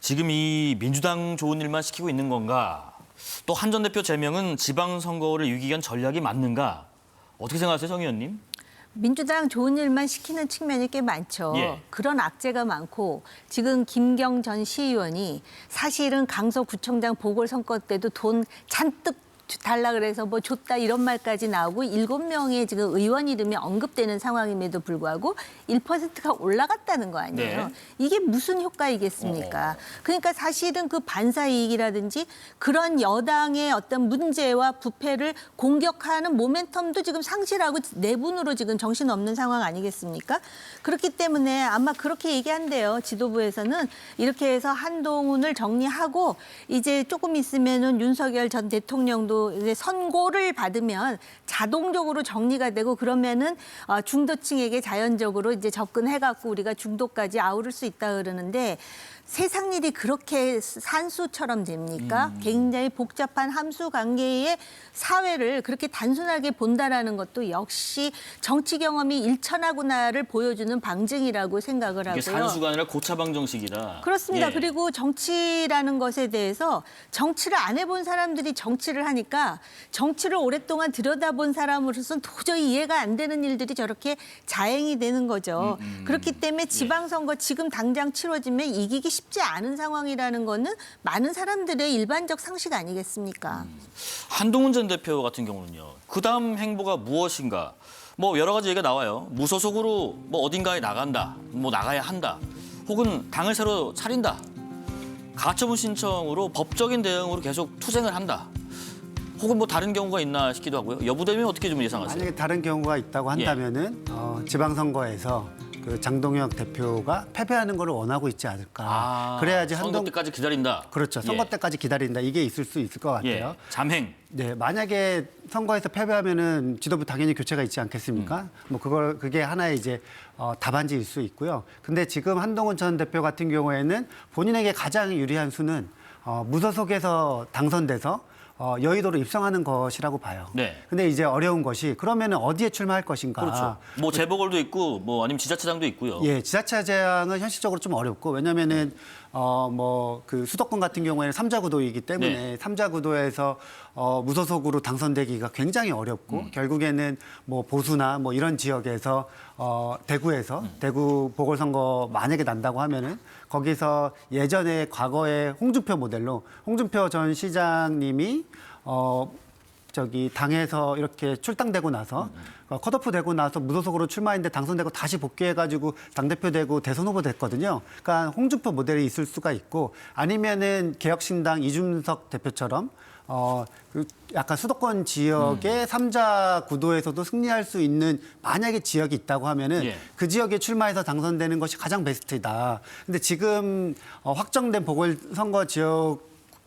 지금 이 민주당 좋은 일만 시키고 있는 건가? 또 한 전 대표 제명은 지방선거를 이기기 위한 전략이 맞는가? 어떻게 생각하세요, 정 의원님? 민주당 좋은 일만 시키는 측면이 꽤 많죠. 예. 그런 악재가 많고 지금 김경 전 시의원이 사실은 강서구청장 보궐선거 때도 돈 잔뜩 달라 그래서 뭐 줬다 이런 말까지 나오고 7명의 지금 의원 이름이 언급되는 상황임에도 불구하고 1%가 올라갔다는 거 아니에요. 네. 이게 무슨 효과이겠습니까? 그러니까 사실은 그 반사이익이라든지 그런 여당의 어떤 문제와 부패를 공격하는 모멘텀도 지금 상실하고 내분으로 지금 정신없는 상황 아니겠습니까? 그렇기 때문에 아마 그렇게 얘기한대요. 지도부에서는 이렇게 해서 한동훈을 정리하고 이제 조금 있으면은 윤석열 전 대통령도 이제 선고를 받으면 자동적으로 정리가 되고 그러면은 중도층에게 자연적으로 이제 접근해갖고 우리가 중도까지 아우를 수 있다 그러는데 세상 일이 그렇게 산수처럼 됩니까? 굉장히 복잡한 함수 관계의 사회를 그렇게 단순하게 본다라는 것도 역시 정치 경험이 일천하구나를 보여주는 방증이라고 생각을 하고요. 이게 산수가 아니라 고차방정식이다. 그렇습니다. 예. 그리고 정치라는 것에 대해서 정치를 안 해본 사람들이 정치를 하니까 정치를 오랫동안 들여다본 사람으로서는 도저히 이해가 안 되는 일들이 저렇게 자행이 되는 거죠. 그렇기 때문에 지방선거 지금 당장 치러지면 이기기 쉽지 않은 상황이라는 거는 많은 사람들의 일반적 상식 아니겠습니까? 한동훈 전 대표 같은 경우는요. 그다음 행보가 무엇인가? 뭐 여러 가지 얘기가 나와요. 무소속으로 뭐 어딘가에 나간다. 뭐 나가야 한다. 혹은 당을 새로 차린다. 가처분 신청으로 법적인 대응으로 계속 투쟁을 한다. 혹은 뭐 다른 경우가 있나 싶기도 하고요. 여부되면 어떻게 좀 예상하세요? 만약에 다른 경우가 있다고 한다면은 지방선거에서 그 장동혁 대표가 패배하는 걸 원하고 있지 않을까. 그래야지 선거 때까지 기다린다. 그렇죠. 선거 예. 때까지 기다린다. 이게 있을 수 있을 것 같아요. 예. 잠행. 네, 만약에 선거에서 패배하면은 지도부 당연히 교체가 있지 않겠습니까? 뭐 그게 하나의 이제 답안지일 수 있고요. 근데 지금 한동훈 전 대표 같은 경우에는 본인에게 가장 유리한 수는 무소속에서 당선돼서 여의도로 입성하는 것이라고 봐요. 네. 근데 이제 어려운 것이 그러면은 어디에 출마할 것인가? 그렇죠. 뭐 재보궐도 있고 뭐 아니면 지자체장도 있고요. 예, 지자체장은 현실적으로 좀 어렵고 왜냐면은 뭐 그 수도권 같은 경우에는 삼자 구도이기 때문에 네. 삼자 구도에서 무소속으로 당선되기가 굉장히 어렵고 결국에는 뭐 보수나 뭐 이런 지역에서 대구에서 대구 보궐선거 만약에 난다고 하면은 거기서 예전에 과거에 홍준표 모델로 홍준표 전 시장님이 저기 당에서 이렇게 출당되고 나서 컷오프 되고 나서 무소속으로 출마했는데 당선되고 다시 복귀해가지고 당대표 되고 대선 후보 됐거든요. 그러니까 홍준표 모델이 있을 수가 있고 아니면은 개혁신당 이준석 대표처럼 그 약간 수도권 지역의 삼자 구도에서도 승리할 수 있는 만약에 지역이 있다고 하면은 예. 그 지역에 출마해서 당선되는 것이 가장 베스트이다. 근데 지금 확정된 보궐선거 지역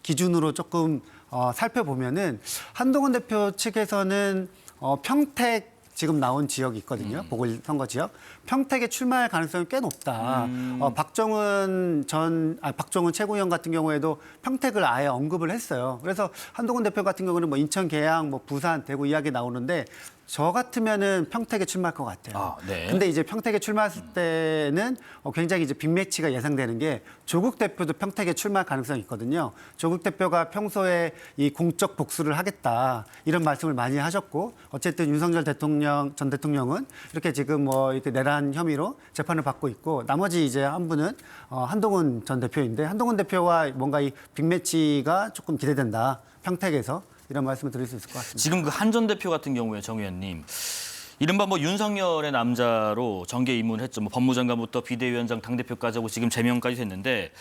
기준으로 조금 살펴보면은 한동훈 대표 측에서는 평택 지금 나온 지역이 있거든요. 보궐선거 지역. 평택에 출마할 가능성이 꽤 높다. 박정은 최고위원 같은 경우에도 평택을 아예 언급을 했어요. 그래서 한동훈 대표 같은 경우는 뭐 인천, 계양, 뭐 부산, 대구 이야기 나오는데 저 같으면은 평택에 출마할 것 같아요. 네. 근데 이제 평택에 출마했을 때는 굉장히 이제 빅매치가 예상되는 게 조국 대표도 평택에 출마할 가능성이 있거든요. 조국 대표가 평소에 이 공적 복수를 하겠다 이런 말씀을 많이 하셨고 어쨌든 윤석열 전 대통령은 이렇게 지금 뭐 이렇게 내란 혐의로 재판을 받고 있고 나머지 이제 한 분은 한동훈 전 대표인데 한동훈 대표와 뭔가 이 빅매치가 조금 기대된다. 평택에서. 이런 말씀을 드릴 수 있을 것 같습니다. 지금 그 한 전 대표 같은 경우에 정 의원님, 이른바 뭐 윤석열의 남자로 정계 입문을 했죠. 뭐 법무장관부터 비대위원장 당대표까지 하고 지금 제명까지 됐는데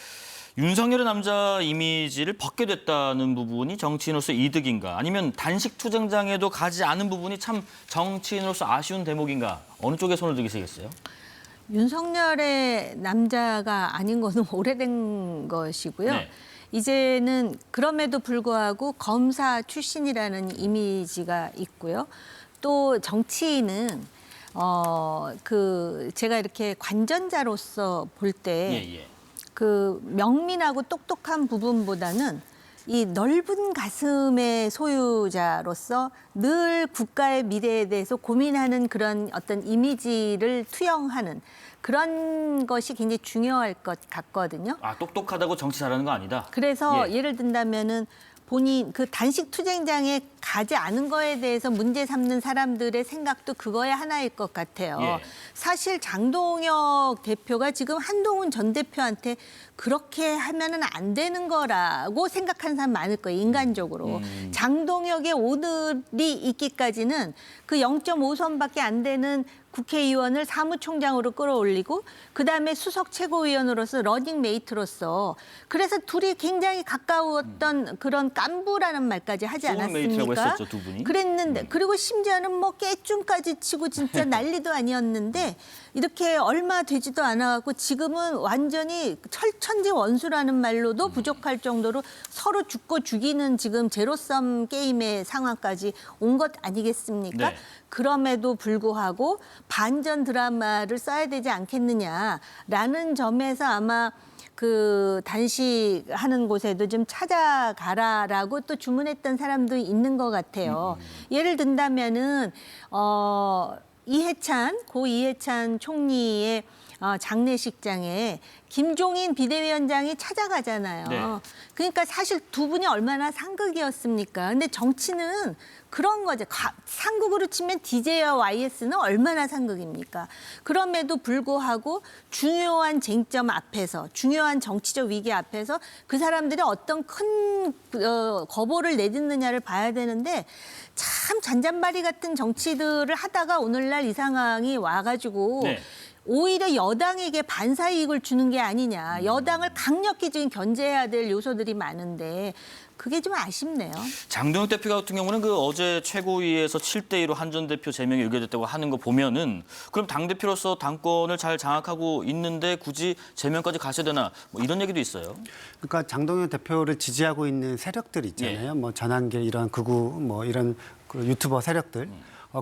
윤석열의 남자 이미지를 벗게 됐다는 부분이 정치인으로서 이득인가? 아니면 단식 투쟁장에도 가지 않은 부분이 참 정치인으로서 아쉬운 대목인가? 어느 쪽에 손을 들기시겠어요? 윤석열의 남자가 아닌 것은 오래된 것이고요. 네. 이제는 그럼에도 불구하고 검사 출신이라는 이미지가 있고요. 또 정치인은 제가 이렇게 관전자로서 볼 때 그 명민하고 똑똑한 부분보다는 이 넓은 가슴의 소유자로서 늘 국가의 미래에 대해서 고민하는 그런 어떤 이미지를 투영하는 그런 것이 굉장히 중요할 것 같거든요. 아, 똑똑하다고 정치 잘하는 거 아니다. 그래서 예. 예를 든다면은 본인 그 단식 투쟁장에 가지 않은 거에 대해서 문제 삼는 사람들의 생각도 그거에 하나일 것 같아요. 예. 사실 장동혁 대표가 지금 한동훈 전 대표한테 그렇게 하면은 안 되는 거라고 생각하는 사람 많을 거예요, 인간적으로. 장동혁의 오늘이 있기까지는 그 0.5선밖에 안 되는 국회의원을 사무총장으로 끌어올리고 그다음에 수석 최고위원으로서 러닝메이트로서 그래서 둘이 굉장히 가까웠던 그런 깐부라는 말까지 하지 소울메이트라고 않았습니까? 했었죠, 두 분이. 그랬는데 그리고 심지어는 뭐 깨춤까지 치고 진짜 난리도 아니었는데 이렇게 얼마 되지도 않아갖고 지금은 완전히 철천지 원수라는 말로도 부족할 정도로 서로 죽고 죽이는 지금 제로섬 게임의 상황까지 온 것 아니겠습니까? 네. 그럼에도 불구하고 반전 드라마를 써야 되지 않겠느냐라는 점에서 아마 그 단식하는 곳에도 좀 찾아가라라고 또 주문했던 사람도 있는 것 같아요. 예를 든다면은 고 이해찬 총리의 장례식장에 김종인 비대위원장이 찾아가잖아요. 네. 그러니까 사실 두 분이 얼마나 상극이었습니까? 근데 정치는 그런 거죠. 상극으로 치면 DJ와 YS는 얼마나 상극입니까? 그럼에도 불구하고 중요한 쟁점 앞에서, 중요한 정치적 위기 앞에서 그 사람들이 어떤 큰 거부를 내딛느냐를 봐야 되는데 참 잔잔바리 같은 정치들을 하다가 오늘날 이 상황이 와가지고 네. 오히려 여당에게 반사이익을 주는 게 아니냐. 여당을 강력히 지금 견제해야 될 요소들이 많은데 그게 좀 아쉽네요. 장동혁 대표 같은 경우는 그 어제 최고위에서 7대2로 한 전 대표 제명이 의결됐다고 하는 거 보면은 그럼 당대표로서 당권을 잘 장악하고 있는데 굳이 제명까지 가셔야 되나 뭐 이런 얘기도 있어요. 그러니까 장동혁 대표를 지지하고 있는 세력들 있잖아요. 뭐 전환길 이런 극우 뭐 이런 그 유튜버 세력들.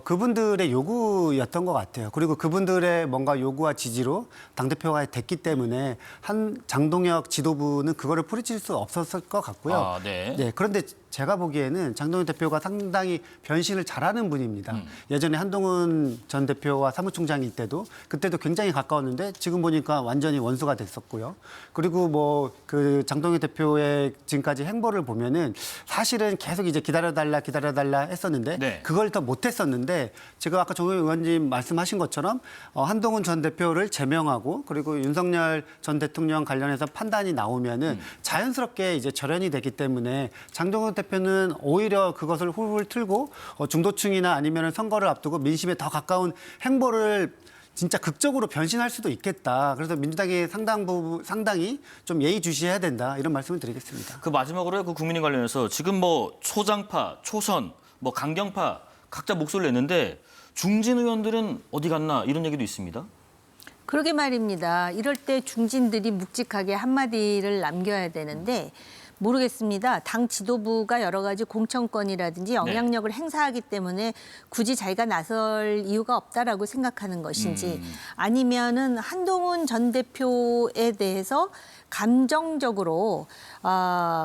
그분들의 요구였던 것 같아요. 그리고 그분들의 뭔가 요구와 지지로 당대표가 됐기 때문에 한 장동혁 지도부는 그거를 풀이칠 수 없었을 것 같고요. 아, 네. 그런데 제가 보기에는 장동혁 대표가 상당히 변신을 잘하는 분입니다. 예전에 한동훈 전 대표와 사무총장일 때도 그때도 굉장히 가까웠는데 지금 보니까 완전히 원수가 됐었고요. 그리고 뭐 그 장동혁 대표의 지금까지 행보를 보면은 사실은 계속 이제 기다려달라 했었는데 네. 그걸 더 못했었는데 제가 아까 정 의원님 말씀하신 것처럼 한동훈 전 대표를 제명하고 그리고 윤석열 전 대통령 관련해서 판단이 나오면은 자연스럽게 이제 절연이 되기 때문에 장동훈 대표는 오히려 그것을 훌훌 틀고 중도층이나 아니면 선거를 앞두고 민심에 더 가까운 행보를 진짜 극적으로 변신할 수도 있겠다. 그래서 민주당이 상당히 좀 예의주시해야 된다. 이런 말씀을 드리겠습니다. 그 마지막으로 그 국민의 관련해서 지금 뭐 초장파, 초선, 뭐 강경파 각자 목소리를 냈는데 중진 의원들은 어디 갔나 이런 얘기도 있습니다. 그러게 말입니다. 이럴 때 중진들이 묵직하게 한마디를 남겨야 되는데 모르겠습니다. 당 지도부가 여러 가지 공천권이라든지 영향력을 행사하기 때문에 굳이 자기가 나설 이유가 없다라고 생각하는 것인지 아니면은 한동훈 전 대표에 대해서 감정적으로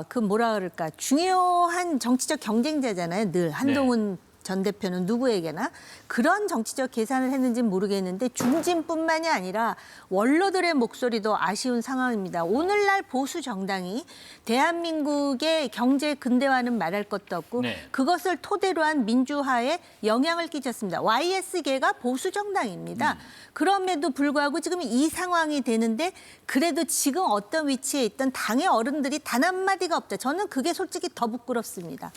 그 뭐라 그럴까 중요한 정치적 경쟁자잖아요. 늘 한동훈 전 대표는 누구에게나 그런 정치적 계산을 했는지는 모르겠는데 중진뿐만이 아니라 원로들의 목소리도 아쉬운 상황입니다. 오늘날 보수 정당이 대한민국의 경제 근대화는 말할 것도 없고 네. 그것을 토대로 한 민주화에 영향을 끼쳤습니다. YS계가 보수 정당입니다. 그럼에도 불구하고 지금 이 상황이 되는데 그래도 지금 어떤 위치에 있던 당의 어른들이 단 한마디가 없다. 저는 그게 솔직히 더 부끄럽습니다.